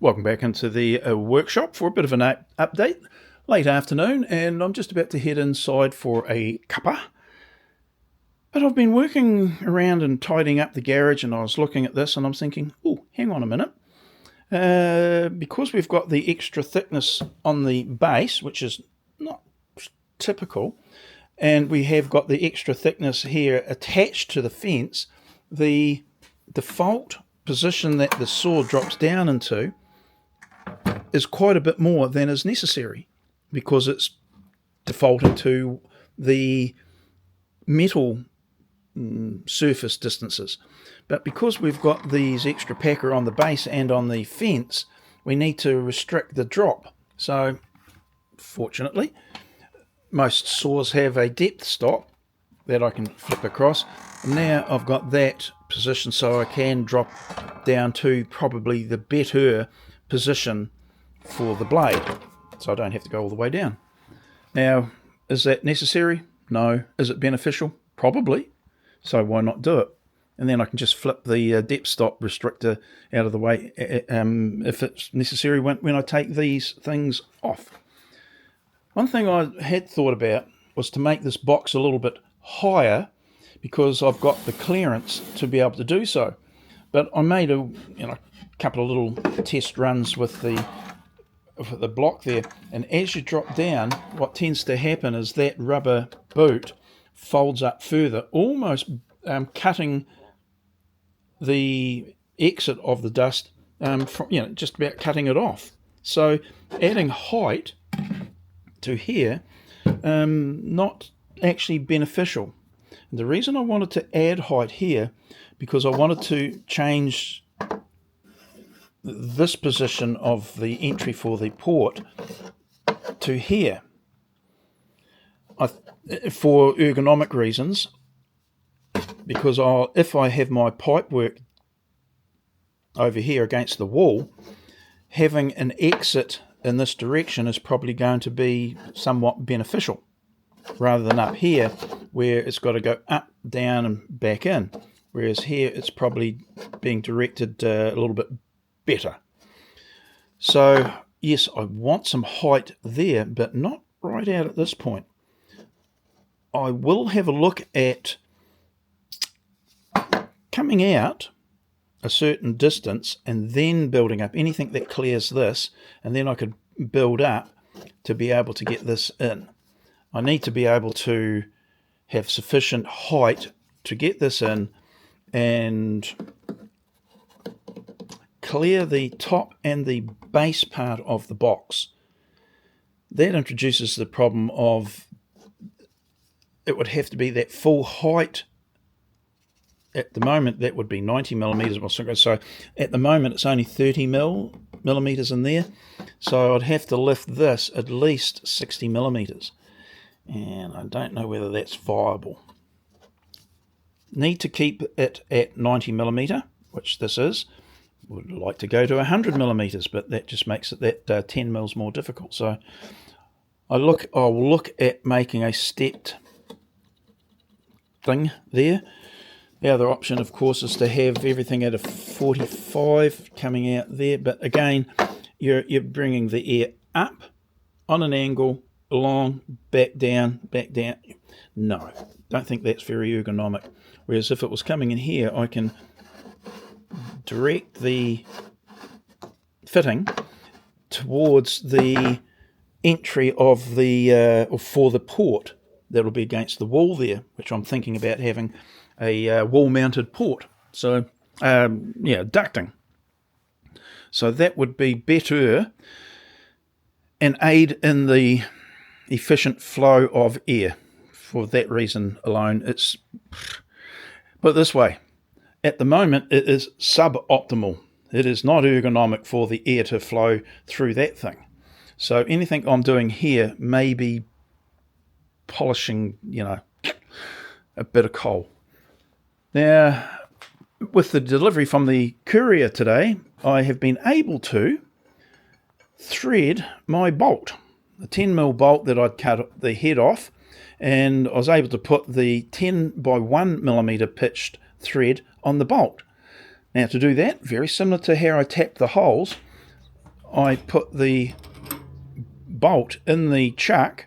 Welcome back into the workshop for a bit of an update. Late afternoon, and I'm just about to head inside for a cuppa. But I've been working around and tidying up the garage, and I was looking at this and I'm thinking, oh, hang on a minute. Because we've got the extra thickness on the base, which is not typical, and we have got the extra thickness here attached to the fence, the default position that the saw drops down into is quite a bit more than is necessary, because it's defaulting to the metal surface distances. But because we've got these extra packer on the base and on the fence, we need to restrict the drop. So fortunately, most saws have a depth stop that I can flip across, and now I've got that position so I can drop down to probably the better position for the blade, so I don't have to go all the way down. Now, is that necessary? No. Is it beneficial? Probably. So why not do it? And then I can just flip the depth stop restrictor out of the way if it's necessary when I take these things off. One thing I had thought about was to make this box a little bit higher, because I've got the clearance to be able to do so. But I made a couple of little test runs with the block there, and as you drop down, what tends to happen is that rubber boot folds up further, almost cutting the exit of the dust, just about cutting it off. So adding height to here, not actually beneficial. And the reason I wanted to add height here, because I wanted to change this position of the entry for the port to here. For ergonomic reasons, because if I have my pipe work over here against the wall, having an exit in this direction is probably going to be somewhat beneficial, rather than up here where it's got to go up, down and back in, whereas here it's probably being directed a little bit better. So yes, I want some height there, but not right out at this point. I will have a look at coming out a certain distance and then building up anything that clears this, and then I could build up to be able to get this in. I need to be able to have sufficient height to get this in and clear the top and the base part of the box. That introduces the problem of it would have to be that full height. At the moment, that would be 90 millimeters. So at the moment, it's only 30 millimeters in there. So I'd have to lift this at least 60 millimeters. And I don't know whether that's viable. Need to keep it at 90 millimeter, which this is. Would like to go to 100 millimeters, but that just makes it that 10 mils more difficult. So I'll look at making a stepped thing there. The other option, of course, is to have everything at a 45 coming out there, but again, you're bringing the air up on an angle, along, back down. No, don't think that's very ergonomic. Whereas if it was coming in here, I can direct the fitting towards the entry of the for the port that'll be against the wall there, which I'm thinking about having a wall-mounted port. So ducting. So that would be better and aid in the efficient flow of air. For that reason alone, it's put it this way. At the moment, it is suboptimal. It is not ergonomic for the air to flow through that thing. So anything I'm doing here may be polishing, a bit of coal. Now, with the delivery from the courier today, I have been able to thread my bolt, the 10mm bolt that I'd cut the head off, and I was able to put the 10 by 1mm pitched thread on the bolt. Now to do that, very similar to how I tapped the holes, I put the bolt in the chuck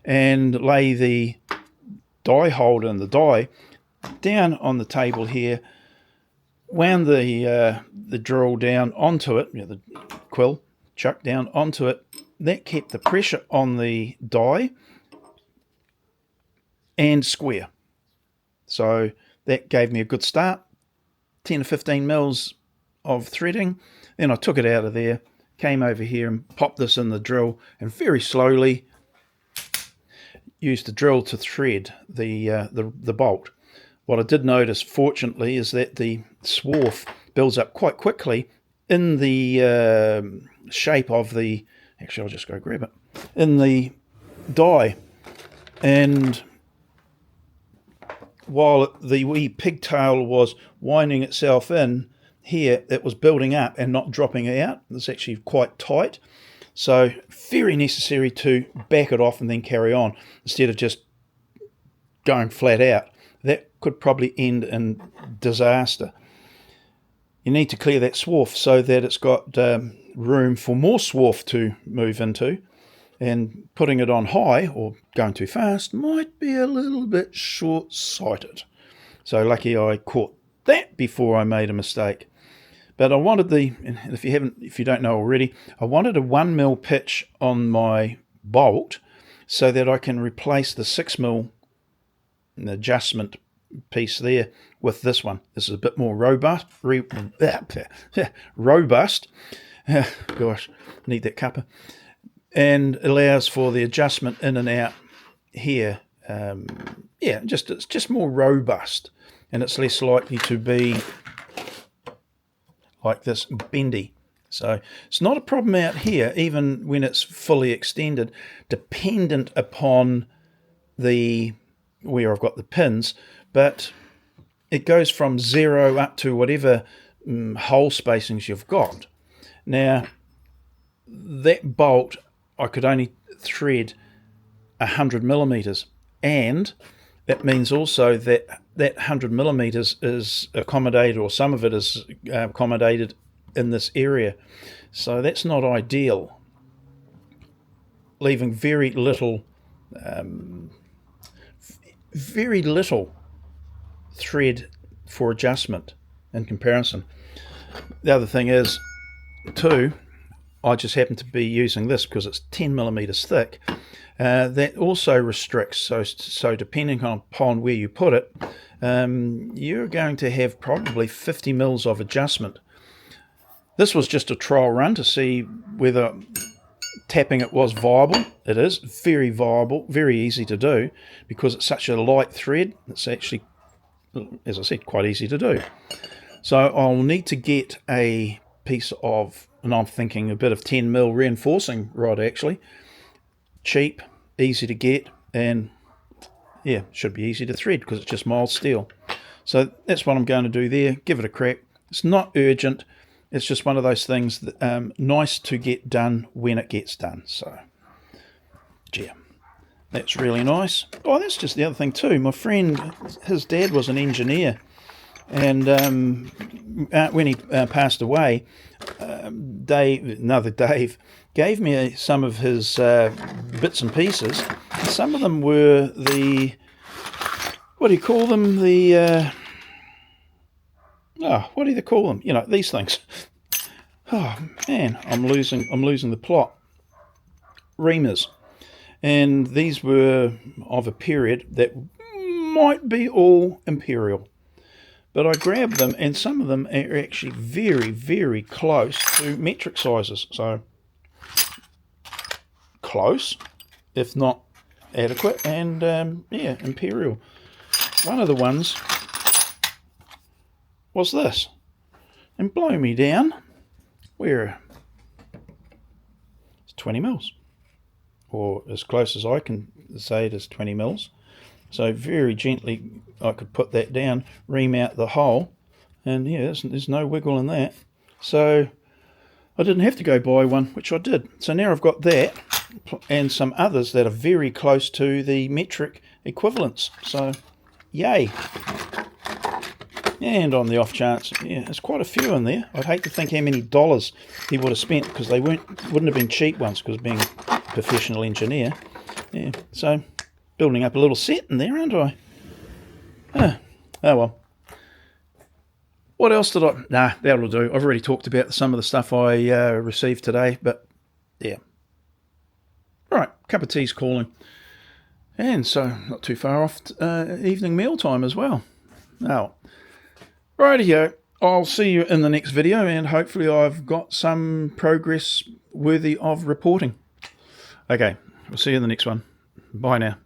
and lay the die holder and the die down on the table here, wound the drill down onto it, the quill chuck down onto it. That kept the pressure on the die and square. So that gave me a good start, 10 or 15 mils of threading. Then I took it out of there, came over here and popped this in the drill, and very slowly used the drill to thread the bolt. What I did notice, fortunately, is that the swarf builds up quite quickly in the shape of the, actually I'll just go grab it, in the die. And while the wee pigtail was winding itself in here, it was building up and not dropping out. It's actually quite tight. So very necessary to back it off and then carry on instead of just going flat out. That could probably end in disaster. You need to clear that swarf so that it's got room for more swarf to move into, and putting it on high or going too fast might be a little bit short-sighted. So lucky I caught that before I made a mistake. But I wanted if you don't know already, I wanted a 1mm pitch on my bolt so that I can replace the 6mm adjustment piece there with this one. This is a bit more robust. Robust. Gosh, need that cuppa. And allows for the adjustment in and out here. It's just more robust, and it's less likely to be like this bendy. So it's not a problem out here, even when it's fully extended, dependent upon where I've got the pins, but it goes from 0 up to whatever hole spacings you've got. Now, that bolt, I could only thread 100 millimeters, and that means also that 100 millimeters is accommodated, or some of it is accommodated in this area. So that's not ideal, leaving very little thread for adjustment in comparison. The other thing is, too, I just happen to be using this because it's 10 millimeters thick. That also restricts, so depending upon where you put it, you're going to have probably 50 mils of adjustment. This was just a trial run to see whether tapping it was viable. It is very viable, very easy to do, because it's such a light thread. It's actually, as I said, quite easy to do. So I'll need to get a piece of, and I'm thinking a bit of 10mm reinforcing rod, actually. Cheap, easy to get, and yeah, should be easy to thread because it's just mild steel. So that's what I'm going to do there. Give it a crack. It's not urgent. It's just one of those things that nice to get done when it gets done. So, yeah, that's really nice. Oh, that's just the other thing too. My friend, his dad was an engineer, and when he passed away, Dave gave me some of his bits and pieces. Some of them were what do you call them? What do they call them? You know, these things. Oh man, I'm losing the plot. Reamers, and these were of a period that might be all imperial. But I grabbed them, and some of them are actually very, very close to metric sizes. So close, if not adequate, and imperial. One of the ones was this, and blow me down, where it's 20 mils, or as close as I can say it is 20 mils. So very gently I could put that down, ream out the hole, and yeah, there's no wiggle in that. So I didn't have to go buy one, which I did. So now I've got that and some others that are very close to the metric equivalents. So yay. And on the off chance, yeah, there's quite a few in there. I'd hate to think how many dollars he would have spent, because they wouldn't have been cheap ones, because being a professional engineer. Yeah, so building up a little set in there, aren't I? Oh well. What else did I... Nah, that'll do. I've already talked about some of the stuff I received today, but yeah. Right, cup of tea's calling. And so, not too far off evening meal time as well. Now, rightio. I'll see you in the next video, and hopefully I've got some progress worthy of reporting. Okay, we'll see you in the next one. Bye now.